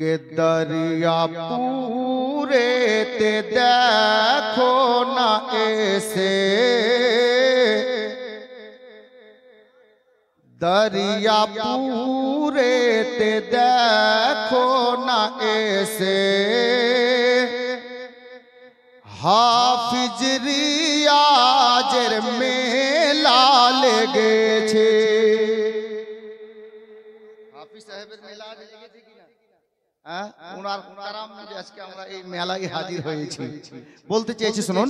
के दरिया पूरे ते देखो ना ऐसे, दरिया पूरे ते देखो ना ऐसे, हाफिज रियाजेर मेला लेगे छे। हाफिज साहेबेर मेला লেগেছে কিনা? ওনার কারামে আজকে আমরা এই মেলায় হাজির হয়েছি। বলতে চেয়েছি শুনুন,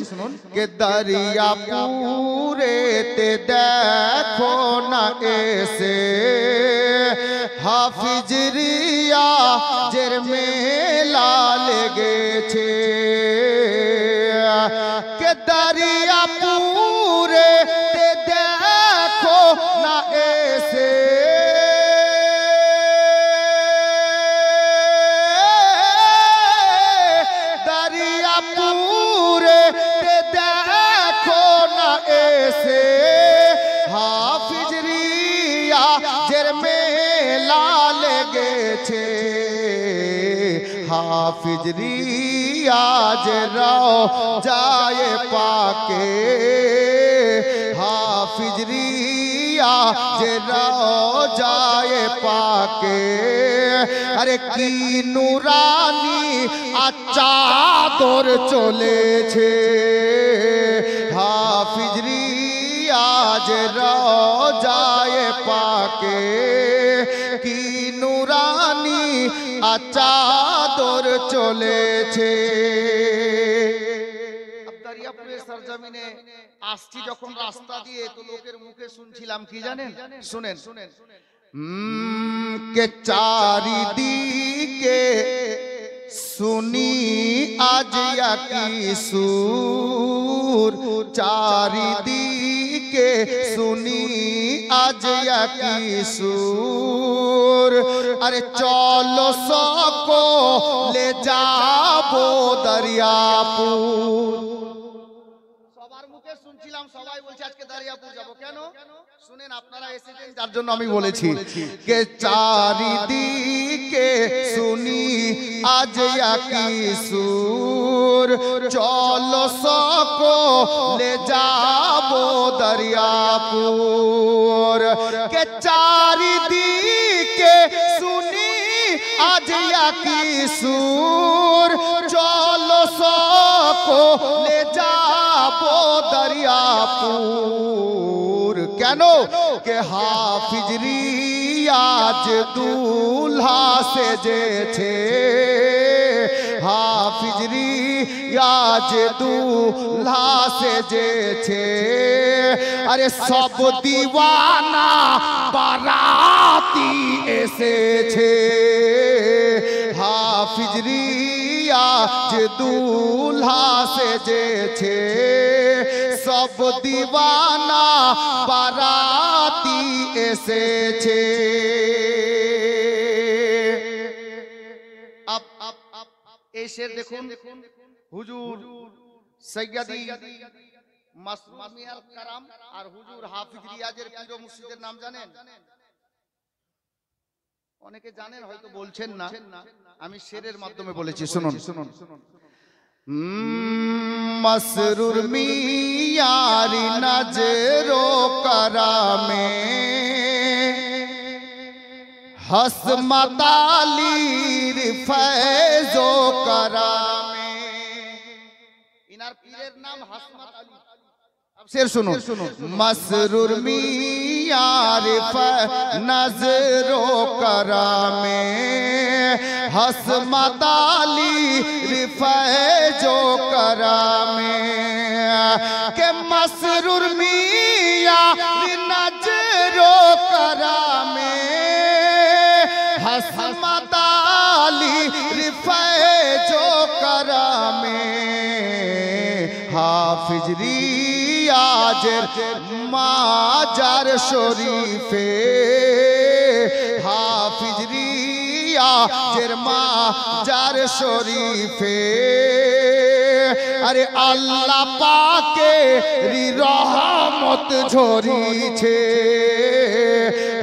কে দরিয়া পুরে তে দেখো না এসে, হাফিজ রিয়াজের মেলা লেগেছে। কে দরিয়া পুরে তে দেখো না এসে, हाफिज रियाजेर मेला लेगेছে, हाफिज रियाजेर রওজায়ে পাকে, हाफिज रियाजेर রওজায়ে পাকে। अरे की নুরানি আচাদর চলেছে, हाफिज रियाजेर রওজায়ে পাকে, কি নুরানি আচাদর চলেছে। দরিয়াপুরের সরজমিনে আসছি যখন রাস্তা দিয়ে, তো লোকের মুখে শুনছিলাম কি জানেন, শুনেন के চারিদিকে सुनी आज या की सुर, चारिदिके सुनी आज या की सुर। अरे चलो सको ले जाबो दरियापुर। সবার মুখে শুনছিলাম, সবাই বলছে আজকে দরিয়াপুর যাব। কেন শুনেন, আপনারা এসেছেন যার জন্য আমি বলেছি। কে চারিদিকে শুনি আজ ইয়া কি সুর, চলো সको ले जाबो दरियापुर। কে চারিদিকে শুনি আজ ইয়া কি সুর, চলো সको ले जाबो दरियापुर। কেন কে হাফিজ রিয়াজ দুলহা সেজেছে, হাফিজ রিয়াজ দুলহা সেজেছে। আরে সব দিওয়ানা বারাতি এসেছে, হাফিজ রিয়াজ দুলহা সেজেছে। সব দিওয়ানা বারাতি এসেছে। এই শের দেখুন, হুজুর সৈয়দি মাসুদ মিয়ার কারাম আর হুজুর হাফিজ রিয়াজের পীর মুর্শিদের নাম জানেন? অনেকে জানেন, হয়তো বলছেন না, আমি শেরের মাধ্যমে বলেছি, শুনুন। मसरूर मियारी नजरो करामे, हसमतालीर फैजो करामे। इनार पीरेर नाम हसमत अली। अब शेर सुनो, मसरूर मियारी नजरो करामे, हसमताली रिफैजो करामे। के मसरूर मिया नजरो करामे, हसमताली रिफैजो करामे। हाफिज रियाजेर माजार शरीफे, हाफिज रियाजेर माजार शरीफे। अरे আল্লাহ পাকের রহমত ঝরিছে,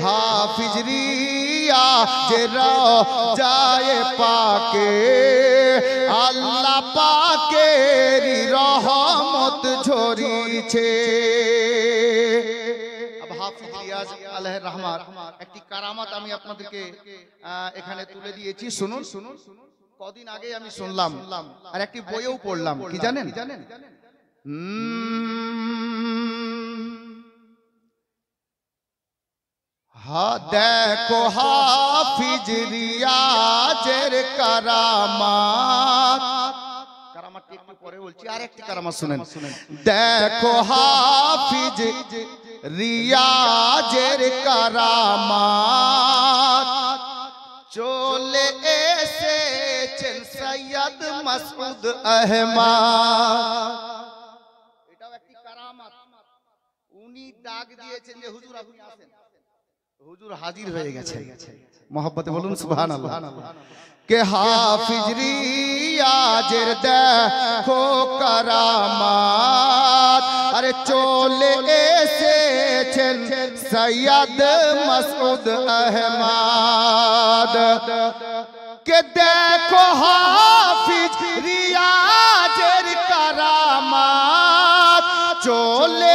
হাফিজ রিয়া ফিজরিয়া যে রওজায়ে পাকে আল্লাহ পাকের রহমত ঝরিছে। হাফিজ রিয়াজ আলাইহির রহমাত একটি কারামাত আমি আপনাদেরকে এখানে তুলে দিয়েছি, শুনুন। কদিন আগে আমি শুনলাম আর একটি বইয়েও পড়লাম, কি জানেন? দেখো হাফিজ রিয়াজের কারামাত, কারামাতটি একটু পরে বলছি, আর একটি কারামাত শুনেন। দেখো হাফিজ রিয়াজের কারামাত চলে এসেছেন সৈয়দ মাসউদ আহমদ। এটাও একটি কারামাত। উনি ডাক দিয়েছেন যে হুজুর আপনি আসেন, হুজুর হাজির হয়ে গেছে। মোহাব্বতে বলুন সুবহানাল্লাহ। কে হাফিজ রিয়াজের দেখো কারামাত, আরে চলে এসেছেন সৈয়দ মাসউদ আহমদ। কে দেখো হাফিজ রিয়াজের কারামাত চলে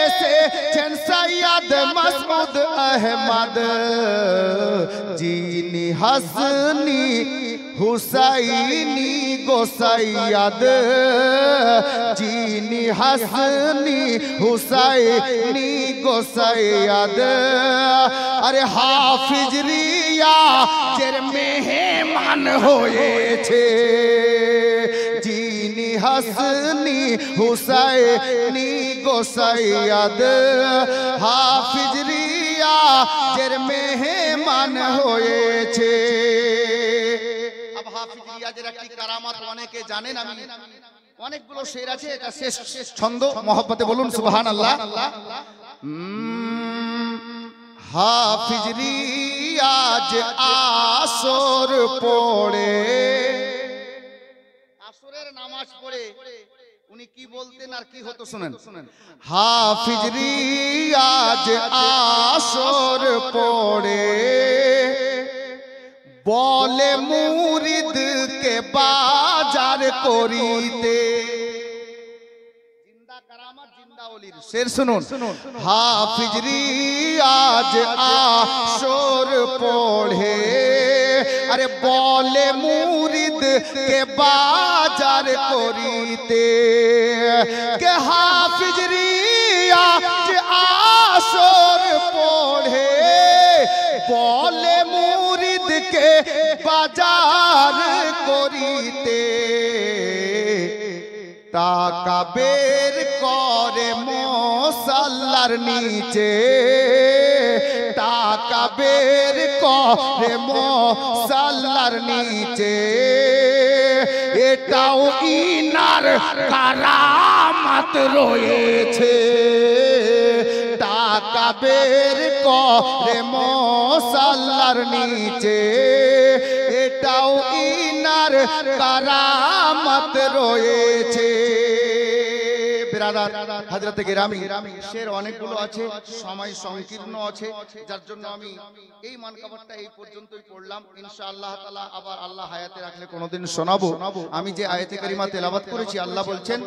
এসেছেন সৈয়দ মাসউদ আহমদ, যিনি হাসনি হুসাইনি গো সৈয়দ, যিনি হাসনি হুসাইনি গো সৈয়দ। আরে হাফিজ রিয়াজের মেহমান হয়েছে, যিনি হাসনি হুসাইনি গো সৈয়দ। হাফিজ রিয়াজের মেহমান হয়েছে। হাফিজ রিয়াজের একটি কারামাত অনেকে জানেন, আমি অনেকগুলো শের আছে, এটা শেষ ছন্দ। মোহাব্বতে বলুন সুবহানাল্লাহ। হাফিজ রিয়াজ আসর পড়ে, আসরের নামাজ পড়ে উনি কি বলতেন আর কি হতো শুনেন। হাফিজ রিয়াজ আসর পড়ে বলে মুরিদকে বাজার করিতে। জিন্দা কারামাত, জিন্দা ওলির শের শুনুন। হাফিজ রিয়াজ আসর পড়ে, আরে বলে মুরিদকে বাজার করিতে। কে হাফিজ রিয়াজ আসর পড়ে বলে মুরিদকে বাজার করিতে। টাকা বের করে মুসাল্লার নিচে, টাকা বের করে মুসাল্লার নিচে। এটাও ইনার কারামাত রয়েছে, টাকা বের করে মুসাল্লার নিচে। এটাও ইনার কারামাত রয়েছে। হযরতে গিরামি শের অনেকগুলো আছে, সময় সংকীর্ণ আছে, যার জন্য আমি এই মানকাবারটা এই পর্যন্তই পড়লাম। ইনশাআল্লাহ তাআলা আবার আল্লাহ হায়াতে রাখলে কোনোদিন শোনাবো। আমি যে আয়াতে কারিমা তেলাওয়াত করেছি, আল্লাহ বলছেন